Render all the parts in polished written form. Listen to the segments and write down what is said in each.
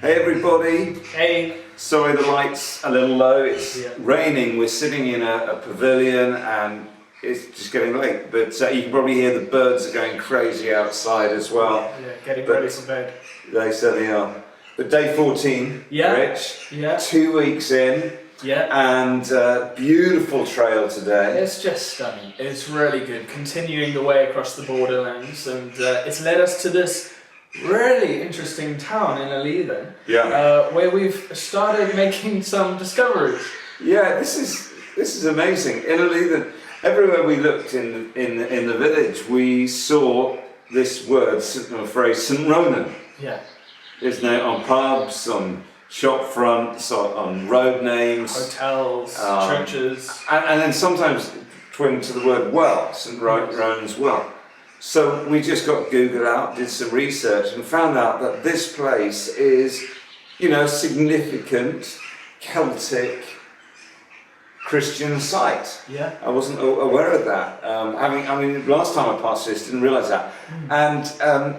Hey everybody. Hey. Sorry the light's a little low, it's raining, we're sitting in a pavilion and it's just getting late, but you can probably hear the birds are going crazy outside as well. Yeah, getting ready for bed. They certainly are. But day 14, Rich, 2 weeks in, and beautiful trail today. It's just stunning, it's really good, continuing the way across the borderlands, and it's led us to this really interesting town in Innerleithen, where we've started making some discoveries. Yeah, this is amazing. Innerleithen, everywhere we looked in the village, we saw this word, or phrase, St. Ronan. Yeah. Isn't it? On pubs, on shop fronts, on road names, hotels, churches, and then sometimes twinned to the word well, St. Ronan's Well. So we just got Google out, did some research, and found out that this place is, a significant Celtic Christian site. Yeah. I wasn't aware of that. Last time I passed this, didn't realise that. And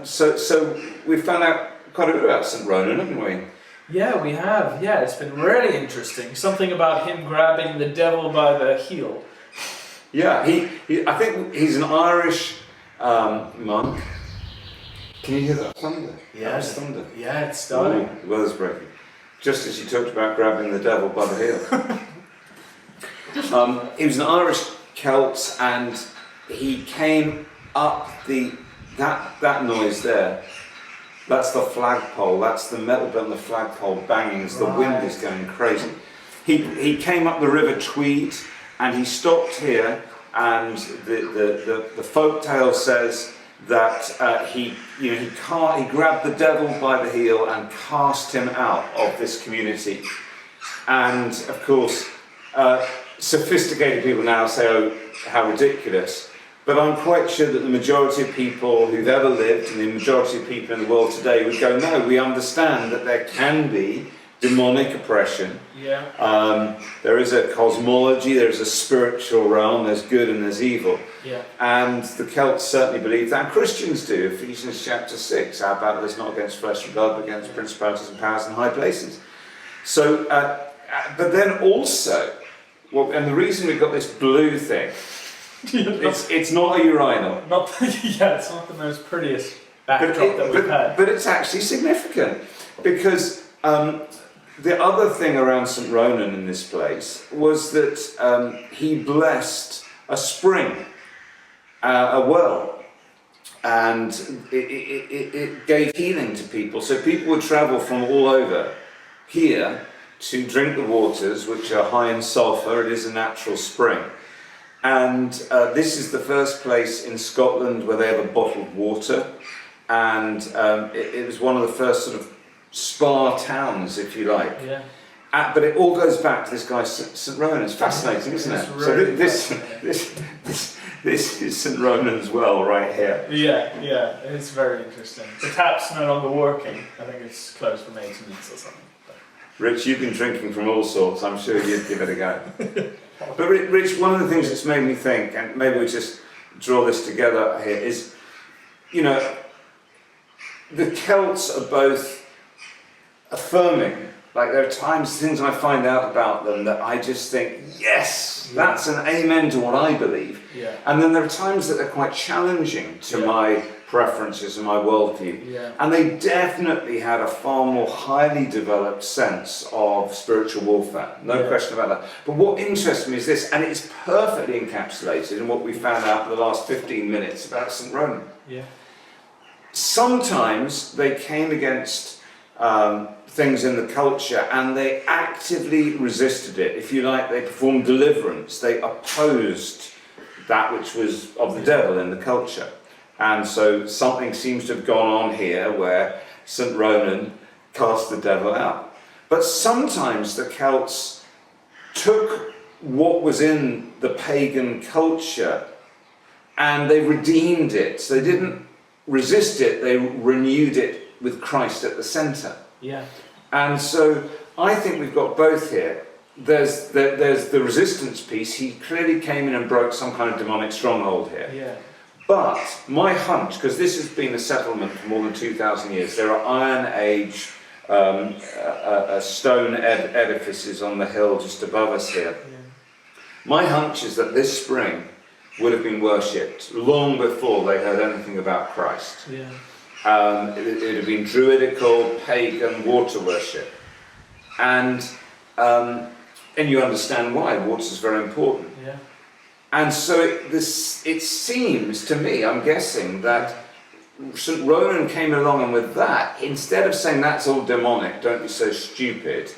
so we found out quite a bit about St. Ronan, haven't we? Yeah, we have. Yeah, it's been really interesting. Something about him grabbing the devil by the heel. Yeah, I think he's an Irish monk. Can you hear that thunder? Yeah, that was thunder. Yeah, it's starting. Ooh, the weather's breaking. Just as you talked about grabbing the devil by the heel. He was an Irish Celt, and he came up that noise there. That's the flagpole. That's the metal bit on the flagpole banging as the wind is going crazy. He came up the River Tweed, and he stopped here. And the folk tale says that he grabbed the devil by the heel and cast him out of this community. And of course, sophisticated people now say, "Oh, how ridiculous!" But I'm quite sure that the majority of people who've ever lived, and the majority of people in the world today, would go, "No, we understand that there can be demonic oppression. Yeah. There is a cosmology, there is a spiritual realm, there's good and there's evil." Yeah. And the Celts certainly believe that, and Christians do. Ephesians chapter 6, our battle is not against flesh and blood, but against principalities and powers in high places. So, but then also, and the reason we've got this blue thing, it's not a urinal. It's not the most prettiest backdrop that we've had. But it's actually significant, because the other thing around St. Ronan in this place was that he blessed a spring, a well, and it gave healing to people. So people would travel from all over here to drink the waters, which are high in sulphur. It is a natural spring. And this is the first place in Scotland where they have a bottled water. And it was one of the first sort of spa towns, if you like. Yeah. But it all goes back to this guy, St. Ronan. It's fascinating, isn't it? Really so this is St. Ronan's Well right here. Yeah, it's very interesting. The tap's no longer working. I think it's closed for maintenance or something. Rich, you've been drinking from all sorts. I'm sure you'd give it a go. But Rich, one of the things that's made me think, and maybe we just draw this together here, is, the Celts are both affirming. Like, there are times, things I find out about them that I just think, yes, that's an amen to what I believe. Yeah. And then there are times that they're quite challenging to my preferences and my worldview. Yeah. And they definitely had a far more highly developed sense of spiritual warfare. No question about that. But what interests me is this, and it's perfectly encapsulated in what we found out in the last 15 minutes about St. Ronan. Yeah. Sometimes they came against things in the culture and they actively resisted it. If you like, they performed deliverance. They opposed that which was of the devil in the culture. And so something seems to have gone on here where St. Ronan cast the devil out. But sometimes the Celts took what was in the pagan culture and they redeemed it. So they didn't resist it, they renewed it with Christ at the centre. Yeah. And so I think we've got both here. There's the resistance piece. He clearly came in and broke some kind of demonic stronghold here. Yeah. But my hunch, because this has been a settlement for more than 2,000 years, there are Iron Age a stone edifices on the hill just above us here. Yeah. My hunch is that this spring would have been worshipped long before they heard anything about Christ. Yeah. It would have been druidical, pagan water worship. And you understand why. Water is very important. Yeah. And so it seems to me, I'm guessing, that St. Ronan came along, and with that, instead of saying that's all demonic, don't be so stupid,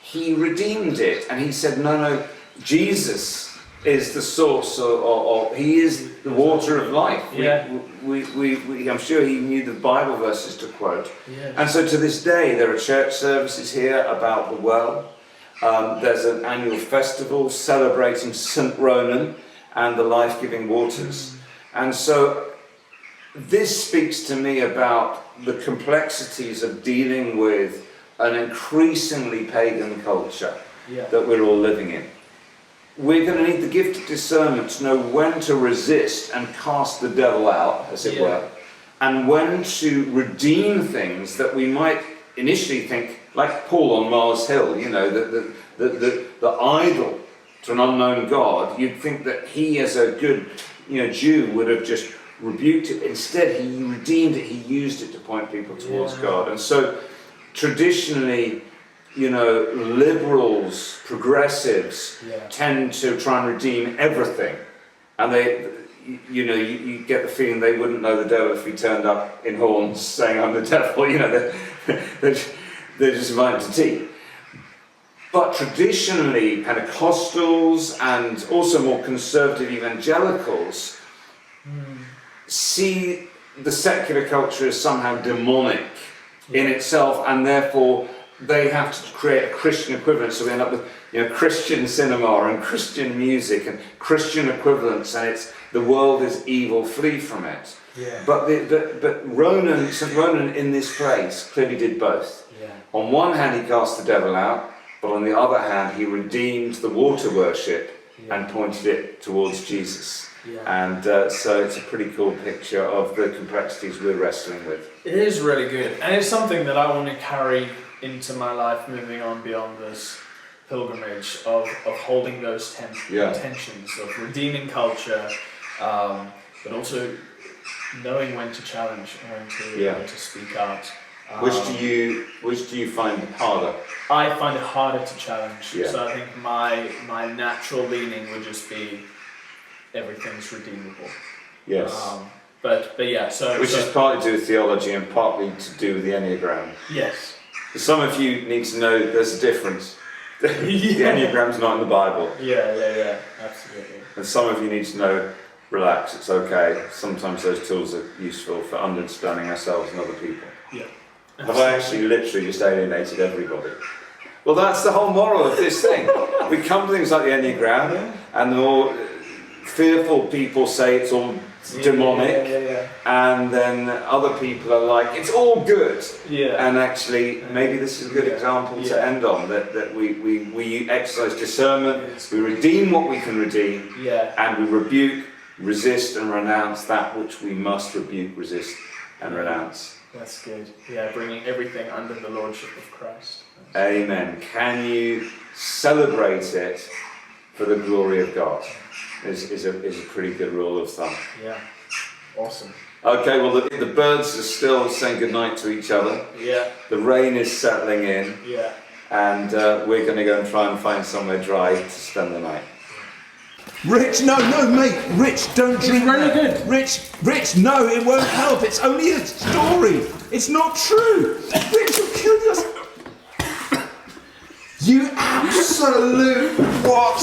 he redeemed it, and he said, no, Jesus is the source, or he is the water of life. I'm sure he knew the Bible verses to quote. Yeah. And so to this day, there are church services here about the well. There's an annual festival celebrating St. Ronan and the life-giving waters. And so this speaks to me about the complexities of dealing with an increasingly pagan culture that we're all living in. We're going to need the gift of discernment to know when to resist and cast the devil out, as it were, and when to redeem things that we might initially think, like Paul on Mars Hill, the idol to an unknown God. You'd think that he, as a good Jew, would have just rebuked it. Instead, he redeemed it. He used it to point people towards God. And so, traditionally, liberals, progressives tend to try and redeem everything, and you get the feeling they wouldn't know the devil if he turned up in horns saying I'm the devil. They're just invited to tea. But traditionally, Pentecostals and also more conservative evangelicals see the secular culture as somehow demonic in itself, and therefore they have to create a Christian equivalent. So we end up with Christian cinema and Christian music and Christian equivalents, and it's the world is evil, flee from it. Yeah. But St. Ronan in this place clearly did both. Yeah. On one hand, he cast the devil out, but on the other hand, he redeemed the water worship and pointed it towards Jesus. Yeah. And so it's a pretty cool picture of the complexities we're wrestling with. It is really good, and it's something that I want to carry into my life moving on beyond this pilgrimage of holding those tensions of redeeming culture, but also knowing when to challenge and when to speak out. Which do you find harder? I find it harder to challenge. Yeah. So I think my natural leaning would just be everything's redeemable. Yes. But yeah. Which is partly to do with theology and partly to do with the enneagram. Yes. Some of you need to know there's a difference. The enneagram's not in the Bible. Yeah, absolutely. And some of you need to know, relax, it's okay. Sometimes those tools are useful for understanding ourselves and other people. Yeah. Have I actually literally just alienated everybody? Well, that's the whole moral of this thing. We come to things like the enneagram, and the more fearful people say it's all demonic, and then other people are like, it's all good. Yeah. And actually, maybe this is a good example to end on, that we exercise discernment, we redeem what we can redeem, and we rebuke, resist, and renounce that which we must rebuke, resist, and renounce. That's good. Yeah, bringing everything under the lordship of Christ. Amen. Can you celebrate it for the glory of God? Is a pretty good rule of thumb. Yeah. Awesome. Okay, well the birds are still saying goodnight to each other. Yeah. The rain is settling in. Yeah. And we're going to go and try and find somewhere dry to spend the night. Rich, no, mate. Rich, don't drink that. Really good. Rich, no, it won't help. It's only a story. It's not true. Rich, you'll kill yourself. You absolute what?